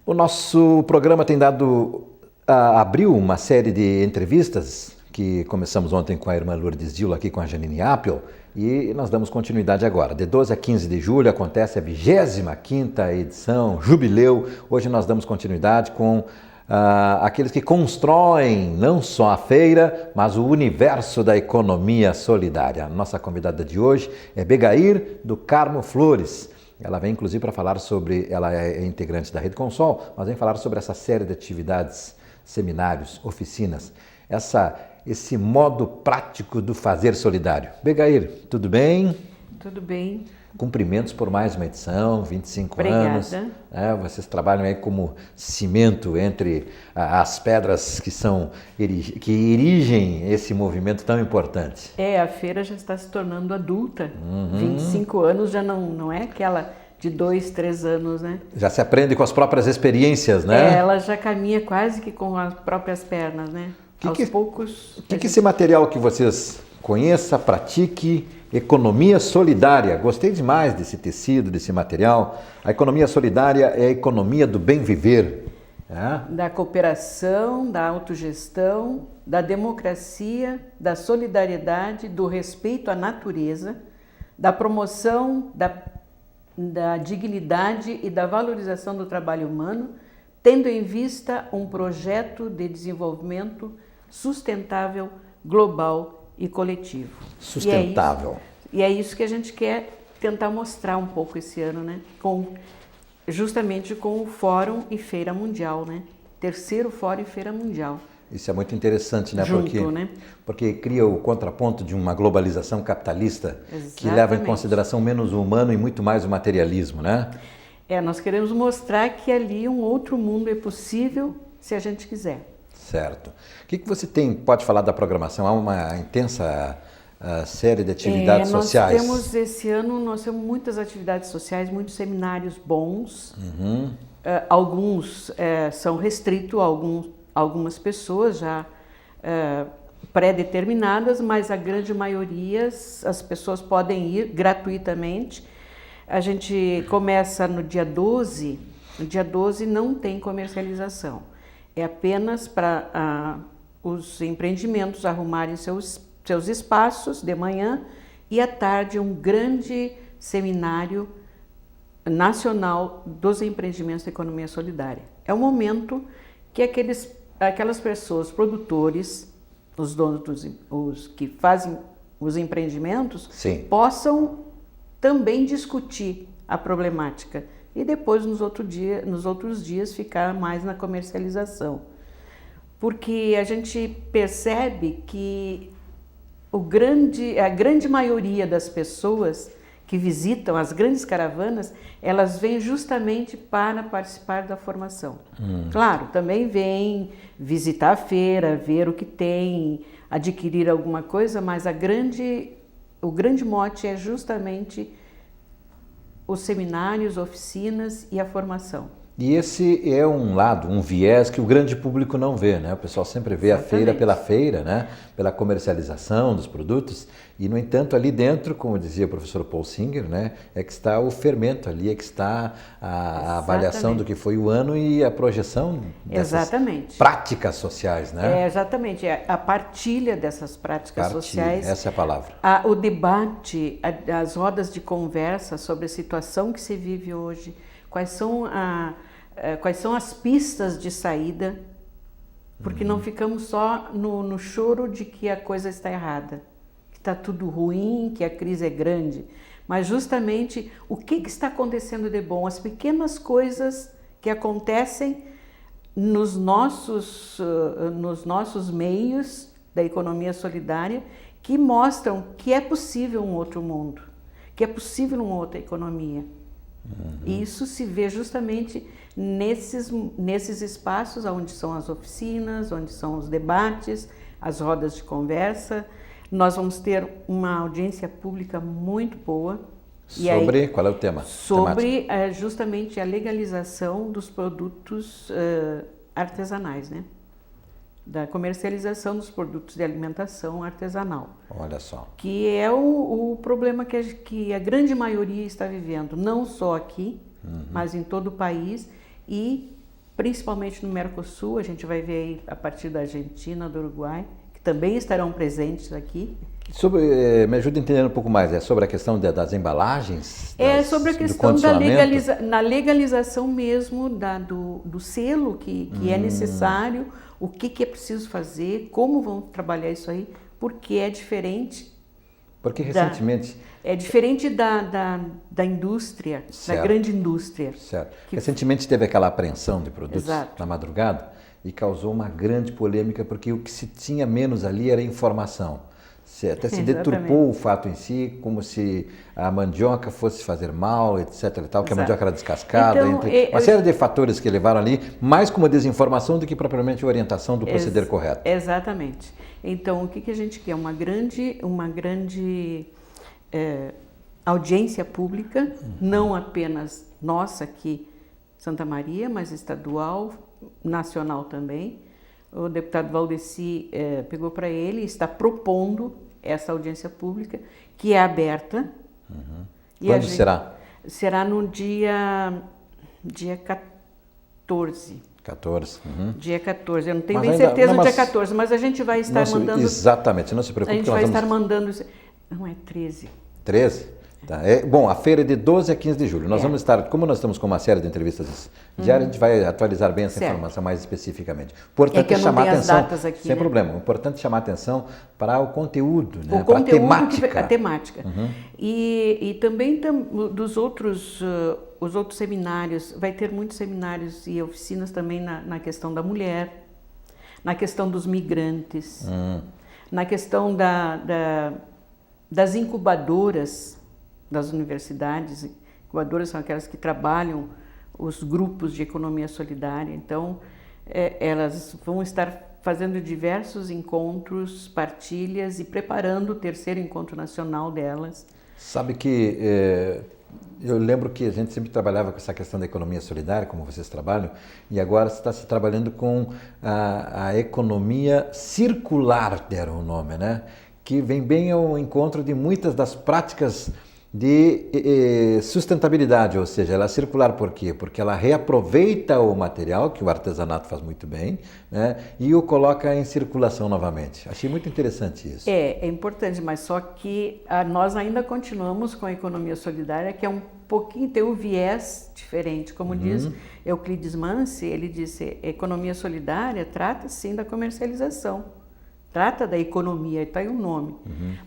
O nosso programa tem abriu uma série de entrevistas que começamos ontem com a irmã Lourdes Dilo, aqui com a Janine Appel, e nós damos continuidade agora. De 12 a 15 de julho acontece a 25ª edição, jubileu. Hoje nós damos continuidade com aqueles que constroem não só a feira, mas o universo da economia solidária. A nossa convidada de hoje é Begair do Carmo Flores. Ela vem inclusive para falar sobre, ela é integrante da Rede Consol, mas vem falar sobre essa série de atividades, seminários, oficinas, esse modo prático do fazer solidário. Begair, tudo bem? Tudo bem. Cumprimentos por mais uma edição, 25 Obrigada. anos. Vocês trabalham aí como cimento entre as pedras que erigem esse movimento tão importante. A feira já está se tornando adulta. 25 anos já não é aquela de 2, 3 anos, né? Já se aprende com as próprias experiências, né? Ela já caminha quase que com as próprias pernas, né? Aos poucos... O que esse material que vocês conheçam, pratique, economia solidária. Gostei demais desse tecido, desse material. A economia solidária é a economia do bem viver. Da cooperação, da autogestão, da democracia, da solidariedade, do respeito à natureza, da promoção da dignidade e da valorização do trabalho humano, tendo em vista um projeto de desenvolvimento sustentável, global e coletivo. Sustentável. E é isso que a gente quer tentar mostrar um pouco esse ano, né? Justamente com o Fórum e Feira Mundial, né? Terceiro Fórum e Feira Mundial. Isso é muito interessante, né? Né? Porque cria o contraponto de uma globalização capitalista. Exatamente. Que leva em consideração menos o humano e muito mais o materialismo, né? Nós queremos mostrar que ali um outro mundo é possível se a gente quiser. Certo. O que você pode falar da programação? Há uma intensa série de atividades sociais. Esse ano nós temos muitas atividades sociais, muitos seminários bons. Alguns são restritos a algumas pessoas já pré-determinadas, mas a grande maioria as pessoas podem ir gratuitamente. A gente começa no dia 12, no dia 12 não tem comercialização. É apenas para os empreendimentos arrumarem seus espaços de manhã e à tarde um grande seminário nacional dos empreendimentos da economia solidária. É o momento que aquelas pessoas, produtores, os donos, os que fazem os empreendimentos, sim, possam também discutir a problemática. E depois, nos outros dias, ficar mais na comercialização. Porque a gente percebe que a grande maioria das pessoas que visitam as grandes caravanas, elas vêm justamente para participar da formação. Claro, também vêm visitar a feira, ver o que tem, adquirir alguma coisa, mas o grande mote é justamente os seminários, oficinas e a formação. E esse é um viés que o grande público não vê, né? O pessoal sempre vê a feira pela feira, né? Pela comercialização dos produtos. E, no entanto, ali dentro, como dizia o professor Paul Singer, né? É que está o fermento ali, é que está a avaliação do que foi o ano e a projeção dessas práticas sociais, né? Exatamente, a partilha dessas práticas sociais. Essa é a palavra. O debate, as rodas de conversa sobre a situação que se vive hoje, quais são as pistas de saída, porque não ficamos só no choro de que a coisa está errada, que está tudo ruim, que a crise é grande, mas justamente o que está acontecendo de bom, as pequenas coisas que acontecem nos nossos meios da economia solidária, que mostram que é possível um outro mundo, que é possível uma outra economia. E isso se vê justamente nesses espaços onde são as oficinas, onde são os debates, as rodas de conversa. Nós vamos ter uma audiência pública muito boa. Sobre, qual é o tema? Sobre justamente a legalização dos produtos artesanais, né? Da comercialização dos produtos de alimentação artesanal. Olha só. Que é o problema que a grande maioria está vivendo, não só aqui, mas em todo o país, e principalmente no Mercosul. A gente vai ver aí a partir da Argentina, do Uruguai, que também estarão presentes aqui. Me ajuda a entender um pouco mais, é sobre a questão das embalagens? Sobre a questão da legalização mesmo do selo que é necessário, o que é preciso fazer, como vão trabalhar isso aí, porque é diferente. Porque recentemente... É diferente da indústria, certo, da grande indústria. Certo. Recentemente teve aquela apreensão de produtos na madrugada e causou uma grande polêmica, porque o que se tinha menos ali era informação. Até se deturpou o fato em si, como se a mandioca fosse fazer mal, etc. E tal, que a mandioca era descascada, então, uma série de fatores que levaram ali, mais como desinformação do que propriamente orientação do proceder correto. Exatamente. Então, o que a gente quer? Uma grande audiência pública, não apenas nossa aqui, Santa Maria, mas estadual, nacional também. O deputado Valdeci pegou para ele e está propondo essa audiência pública, que é aberta. Quando será? Será no dia 14. 14. Dia 14. Eu não tenho bem certeza no dia 14, mas a gente vai estar mandando... Exatamente, não se preocupe. A gente vai estar mandando... Não, é 13. 13? Tá. Bom, a feira é de 12 a 15 de julho. Nós vamos estar, como nós estamos com uma série de entrevistas diárias, a gente vai atualizar bem essa informação mais especificamente. Importante chamar atenção, aqui, sem problema, importante chamar atenção para o conteúdo, né? Para a temática. A temática. E também dos os outros seminários, vai ter muitos seminários e oficinas também na questão da mulher, na questão dos migrantes, na questão das incubadoras das universidades. Incubadoras são aquelas que trabalham os grupos de economia solidária. Então, elas vão estar fazendo diversos encontros, partilhas e preparando o terceiro encontro nacional delas. Sabe que eu lembro que a gente sempre trabalhava com essa questão da economia solidária, como vocês trabalham, e agora está se trabalhando com a economia circular, deram o nome, né? Que vem bem ao encontro de muitas das práticas de sustentabilidade, ou seja, ela é circular por quê? Porque ela reaproveita o material, que o artesanato faz muito bem, né, e o coloca em circulação novamente. Achei muito interessante isso. É importante, mas só que nós ainda continuamos com a economia solidária, que é um pouquinho, tem um viés diferente. Como diz Euclides Mansi, ele disse, economia solidária trata sim da comercialização, trata da economia, está aí o nome,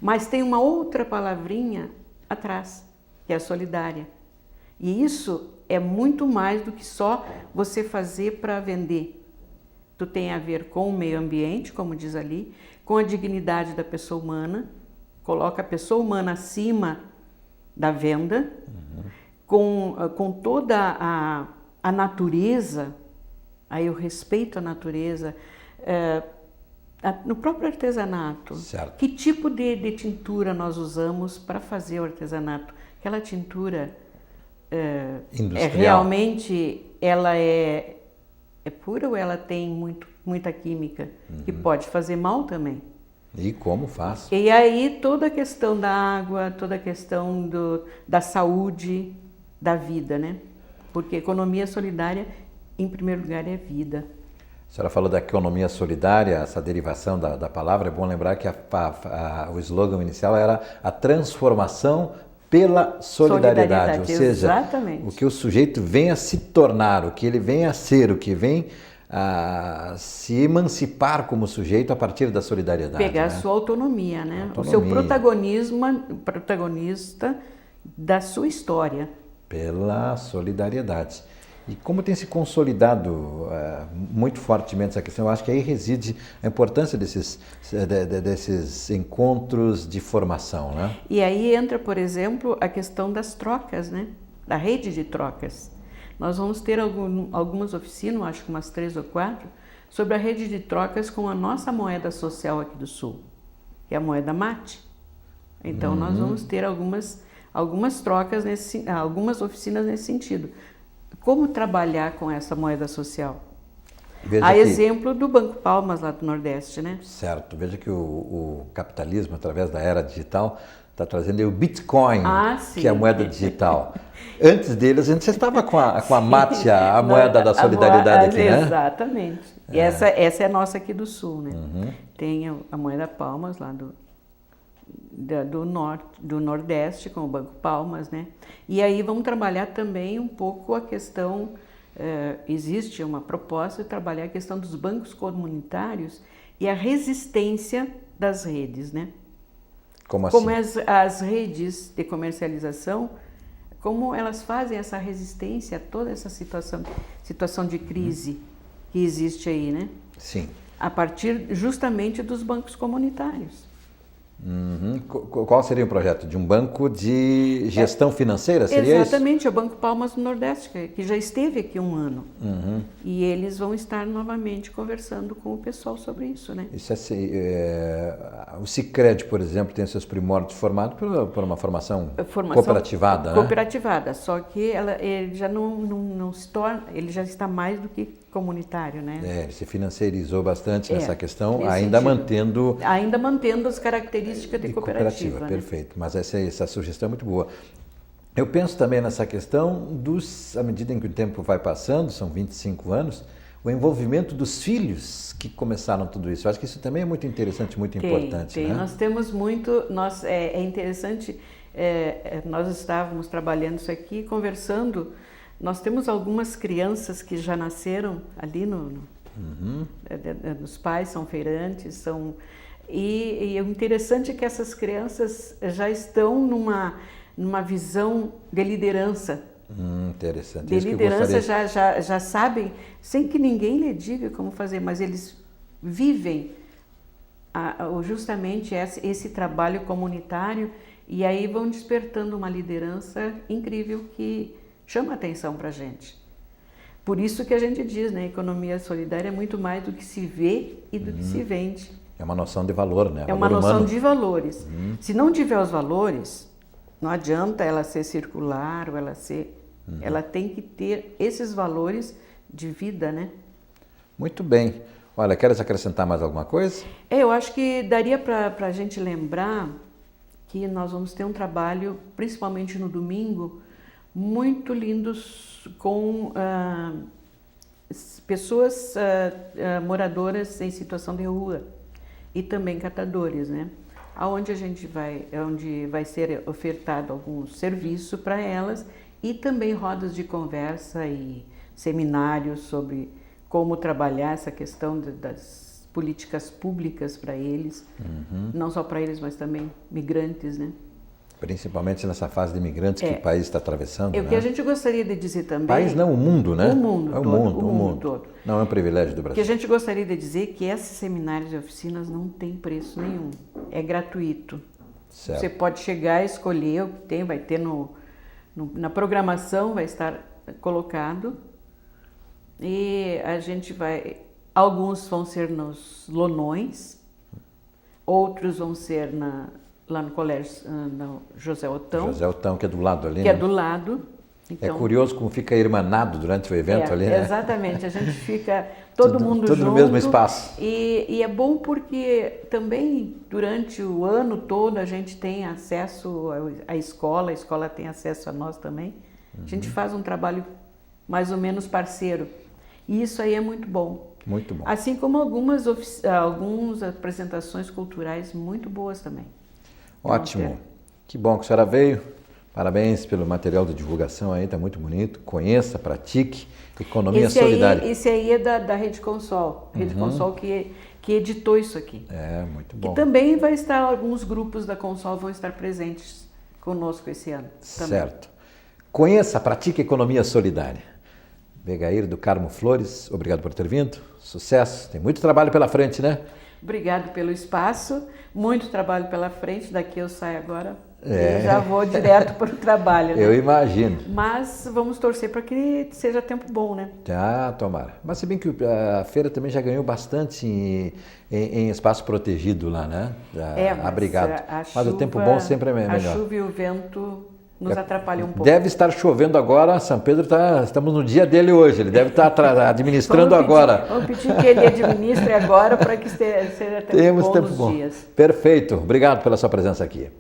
mas tem uma outra palavrinha atrás, que é a solidária. E isso é muito mais do que só você fazer para vender. Tu tem a ver com o meio ambiente, como diz ali, com a dignidade da pessoa humana, coloca a pessoa humana acima da venda, com toda a natureza, aí o respeito à natureza, no próprio artesanato. Certo. Que tipo de tintura nós usamos para fazer o artesanato? Aquela tintura realmente ela é pura ou ela tem muita química que pode fazer mal também? E como faz? E aí toda a questão da água, toda a questão da saúde, da vida, né? Porque economia solidária, em primeiro lugar, é vida. A senhora falou da economia solidária, essa derivação da palavra. É bom lembrar que o slogan inicial era a transformação pela solidariedade. Ou seja, exatamente. O que o sujeito vem a se tornar, o que ele vem a ser, o que vem a se emancipar como sujeito a partir da solidariedade. Pegar a sua autonomia, né? O seu protagonista da sua história. Pela solidariedade. E como tem se consolidado muito fortemente essa questão, eu acho que aí reside a importância desses encontros de formação, né? E aí entra, por exemplo, a questão das trocas, né? Da rede de trocas. Nós vamos ter algumas oficinas, acho que umas 3 ou 4, sobre a rede de trocas com a nossa moeda social aqui do Sul, que é a moeda mate. Então, nós vamos ter algumas trocas, algumas oficinas nesse sentido. Como trabalhar com essa moeda social? Exemplo do Banco Palmas, lá do Nordeste, né? Certo. Veja que o capitalismo, através da era digital, está trazendo aí o Bitcoin, sim. que é a moeda digital. Antes deles, a gente estava com a Mátia, a moeda da solidariedade aqui, né? Exatamente. E essa é a nossa aqui do Sul, né? Tem a moeda Palmas lá do Nordeste, com o Banco Palmas, né? E aí vamos trabalhar também um pouco a questão, existe uma proposta de trabalhar a questão dos bancos comunitários e a resistência das redes, né? Como assim? Como as redes de comercialização, como elas fazem essa resistência a toda essa situação de crise que existe aí, né? Sim. A partir justamente dos bancos comunitários. Qual seria o projeto? De um banco de gestão financeira, seria Exatamente, isso? é o Banco Palmas do Nordeste, que já esteve aqui um ano. E eles vão estar novamente conversando com o pessoal sobre isso, né? Isso o Sicredi, por exemplo, tem seus primórdios formados por uma formação cooperativada, né? Cooperativada, só que ele já não se torna, ele já está mais do que comunitário, né? Ele se financiarizou bastante nessa questão, ainda mantendo as características de cooperativa, né? Perfeito, mas essa sugestão é muito boa. Eu penso também nessa questão à medida em que o tempo vai passando, são 25 anos, o envolvimento dos filhos que começaram tudo isso. Eu acho que isso também é muito interessante, muito importante. Tem. Né? Nós temos muito, é interessante, nós estávamos trabalhando isso aqui, conversando, nós temos algumas crianças que já nasceram ali os pais são feirantes, e o interessante é que essas crianças já estão numa visão de liderança. Interessante. De liderança já sabem, sem que ninguém lhe diga como fazer, mas eles vivem justamente esse trabalho comunitário e aí vão despertando uma liderança incrível que chama a atenção para a gente. Por isso que a gente diz, né, economia solidária é muito mais do que se vê e do que se vende. É uma noção de valor, né? É uma noção de valores. Se não tiver os valores, não adianta ela ser circular ou ela ser... Ela tem que ter esses valores de vida, né? Muito bem. Olha, queres acrescentar mais alguma coisa? Eu acho que daria para a gente lembrar que nós vamos ter um trabalho, principalmente no domingo, muito lindos com pessoas moradoras em situação de rua e também catadores, né? Onde vai ser ofertado algum serviço para elas e também rodas de conversa e seminários sobre como trabalhar essa questão das políticas públicas para eles, não só para eles, mas também migrantes, né? Principalmente nessa fase de imigrantes que o país está atravessando. O que a gente gostaria de dizer também... País não, o mundo, né? O mundo todo. Não é um privilégio do Brasil. O que a gente gostaria de dizer é que esses seminários e oficinas não têm preço nenhum. É gratuito. Certo. Você pode chegar e escolher o que tem, vai ter na programação, vai estar colocado. E a gente vai... Alguns vão ser nos Lonões, outros vão ser lá no colégio, no José Otão. José Otão, que é do lado ali, que é do lado. Então, é curioso como fica irmanado durante o evento ali, né? Exatamente, a gente fica todo mundo junto. Tudo no mesmo espaço. E é bom porque também durante o ano todo a gente tem acesso à escola, a escola tem acesso a nós também. A gente faz um trabalho mais ou menos parceiro. E isso aí é muito bom. Muito bom. Assim como algumas apresentações culturais muito boas também. Ótimo. Que bom que a senhora veio. Parabéns pelo material de divulgação aí, está muito bonito. Conheça, pratique, economia solidária. Esse aí é da Rede Consol. Rede Consol que editou isso aqui. É, muito bom. E também vai estar, alguns grupos da Consol vão estar presentes conosco esse ano. Também. Certo. Conheça, pratique economia solidária. Begair do Carmo Flores, obrigado por ter vindo. Sucesso. Tem muito trabalho pela frente, né? Obrigado pelo espaço, muito trabalho pela frente, daqui eu saio agora, eu já vou direto para o trabalho. Né? Eu imagino. Mas vamos torcer para que seja tempo bom, né? Tomara. Mas se bem que a feira também já ganhou bastante em espaço protegido lá, né? Abrigado. Mas o tempo bom sempre é melhor. A chuva e o vento nos atrapalham um pouco. Deve estar chovendo agora, São Pedro estamos no dia dele hoje, ele deve estar administrando agora. Vamos pedir que ele administre agora para que seja tempo bom nos dias. Perfeito, obrigado pela sua presença aqui.